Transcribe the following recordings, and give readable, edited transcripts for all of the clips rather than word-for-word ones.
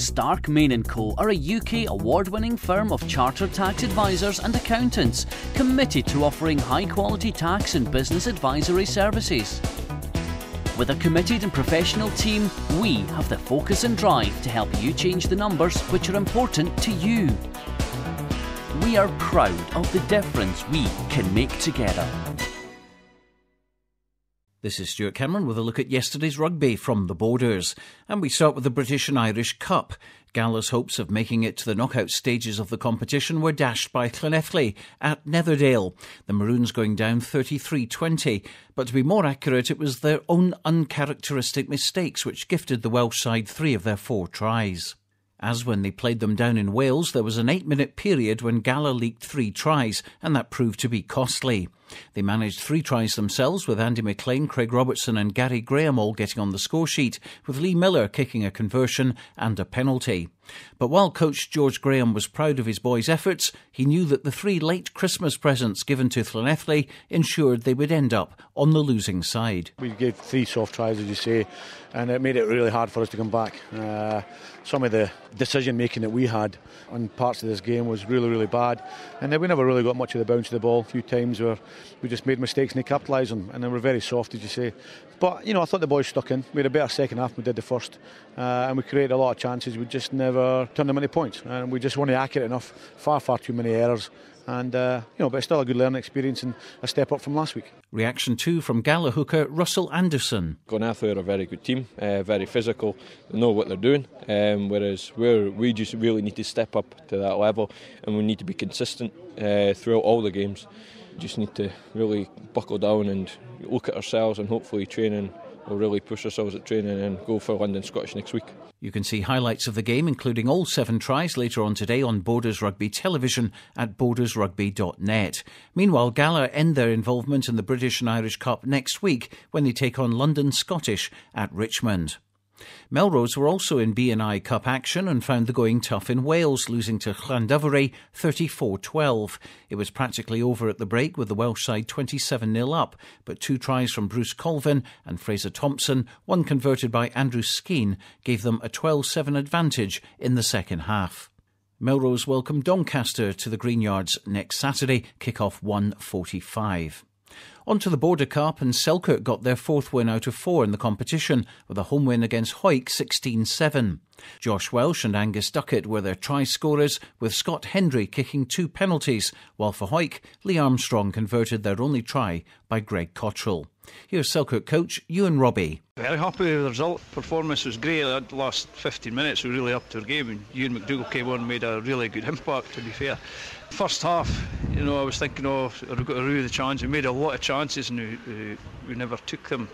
Stark, Main & Co are a UK award-winning firm of chartered tax advisors and accountants committed to offering high-quality tax and business advisory services. With a committed and professional team, we have the focus and drive to help you change the numbers which are important to you. We are proud of the difference we can make together. This is Stuart Cameron with a look at yesterday's rugby from the Borders. And we start with the British and Irish Cup. Gala's hopes of making it to the knockout stages of the competition were dashed by Llanelli at Netherdale. The Maroons going down 33-20. But to be more accurate, it was their own uncharacteristic mistakes which gifted the Welsh side 3 of their 4 tries. As when they played them down in Wales, there was an 8-minute period when Gala leaked 3 tries, and that proved to be costly. They managed 3 tries themselves, with Andy McLean, Craig Robertson and Gary Graham all getting on the score sheet, with Lee Miller kicking a conversion and a penalty. But while coach George Graham was proud of his boys' efforts, he knew that the 3 late Christmas presents given to Llanelli ensured they would end up on the losing side. We gave 3 soft tries, as you say, and it made it really hard for us to come back. Some of the decision-making that we had on parts of this game was really, really bad. And then we never really got much of the bounce of the ball. A few times where we just made mistakes and they capitalised on, and they were very soft, as you say. But, I thought the boys stuck in. We had a better second half than we did the first. And we created a lot of chances. We just never turned them into points. And we just weren't accurate enough. Far too many errors. And, but it's still a good learning experience and a step up from last week. Reaction 2 from Gala hooker Russell Anderson. Glenathu are a very good team, very physical, they know what they're doing, whereas we just really need to step up to that level, and we need to be consistent throughout all the games. We just need to really buckle down and look at ourselves, and hopefully training will really push ourselves at training and go for London Scottish next week. You can see highlights of the game, including all 7 tries, later on today on Borders Rugby television at bordersrugby.net. Meanwhile, Gala end their involvement in the British and Irish Cup next week when they take on London Scottish at Richmond. Melrose were also in B&I Cup action and found the going tough in Wales, losing to Llandovery 34-12. It was practically over at the break with the Welsh side 27-0 up, but 2 tries from Bruce Colvin and Fraser Thompson, 1 converted by Andrew Skeen, gave them a 12-7 advantage in the second half. Melrose welcome Doncaster to the Greenyards next Saturday, kick-off 1:45. On to the Border Cup, and Selkirk got their 4th win out of 4 in the competition with a home win against Hawick 16-7. Josh Welsh and Angus Duckett were their try scorers, with Scott Hendry kicking 2 penalties, while for Hawick, Lee Armstrong converted their only try by Greg Cottrell. Here's Selkirk coach Ewan Robbie. Very happy with the result. Performance was great. The last 15 minutes were really up to our game, and Ewan McDougall came on and made a really good impact, to be fair. First half, I was thinking, we've got to rue the chance. We made a lot of chances and we never took them.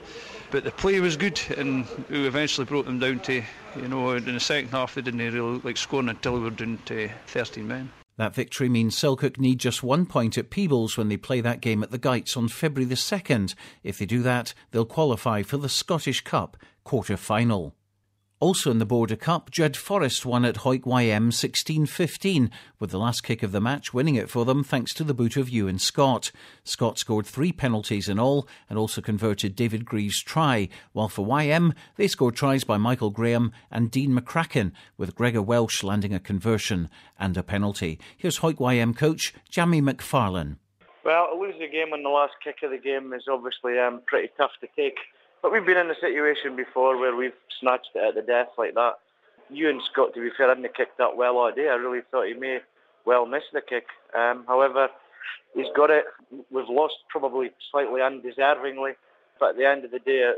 But the play was good, and we eventually broke them down to, in the second half they didn't really look like scoring until we were down to 13 men. That victory means Selkirk need just 1 point at Peebles when they play that game at the Gites on February the 2nd. If they do that, they'll qualify for the Scottish Cup quarter-final. Also in the Border Cup, Judd Forrest won at Hawick YM 16-15, with the last kick of the match winning it for them thanks to the boot of Ewan Scott. Scott scored 3 penalties in all and also converted David Greaves' try, while for YM they scored tries by Michael Graham and Dean McCracken, with Gregor Welsh landing a conversion and a penalty. Here's Hawick YM coach Jamie McFarlane. Well, losing a game on the last kick of the game is obviously pretty tough to take. But we've been in a situation before where we've snatched it at the death like that. Ewan Scott, to be fair, hadn't kicked that well all day. I really thought he may well miss the kick. However, he's got it. We've lost probably slightly undeservingly. But at the end of the day,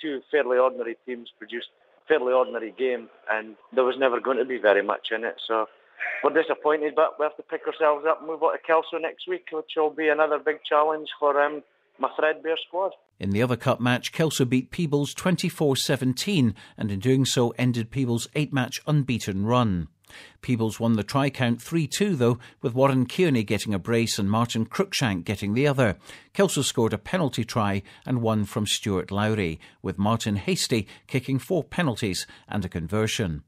2 fairly ordinary teams produced a fairly ordinary game, and there was never going to be very much in it. So we're disappointed, but we have to pick ourselves up and move on to Kelso next week, which will be another big challenge for my threadbare squad. In the other cup match, Kelso beat Peebles 24-17 and in doing so ended Peebles' 8-match unbeaten run. Peebles won the try count 3-2 though, with Warren Kearney getting a brace and Martin Cruikshank getting the other. Kelso scored a penalty try and 1 from Stuart Lowry, with Martin Hasty kicking 4 penalties and a conversion.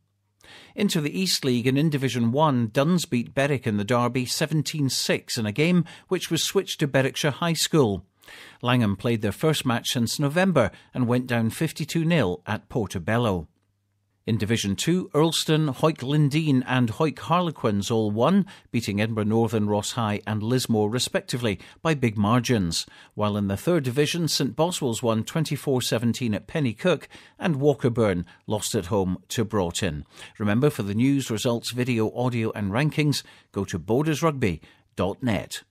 Into the East League and in Division 1, Duns beat Berwick in the derby 17-6 in a game which was switched to Berwickshire High School. Langham played their first match since November and went down 52-0 at Portobello. In Division 2, Earlston, Hoyk Lindeen and Hoyk Harlequins all won, beating Edinburgh Northern, Ross High and Lismore respectively by big margins. While in the 3rd Division, St Boswell's won 24-17 at Pennycook and Walkerburn lost at home to Broughton. Remember, for the news, results, video, audio and rankings, go to bordersrugby.net.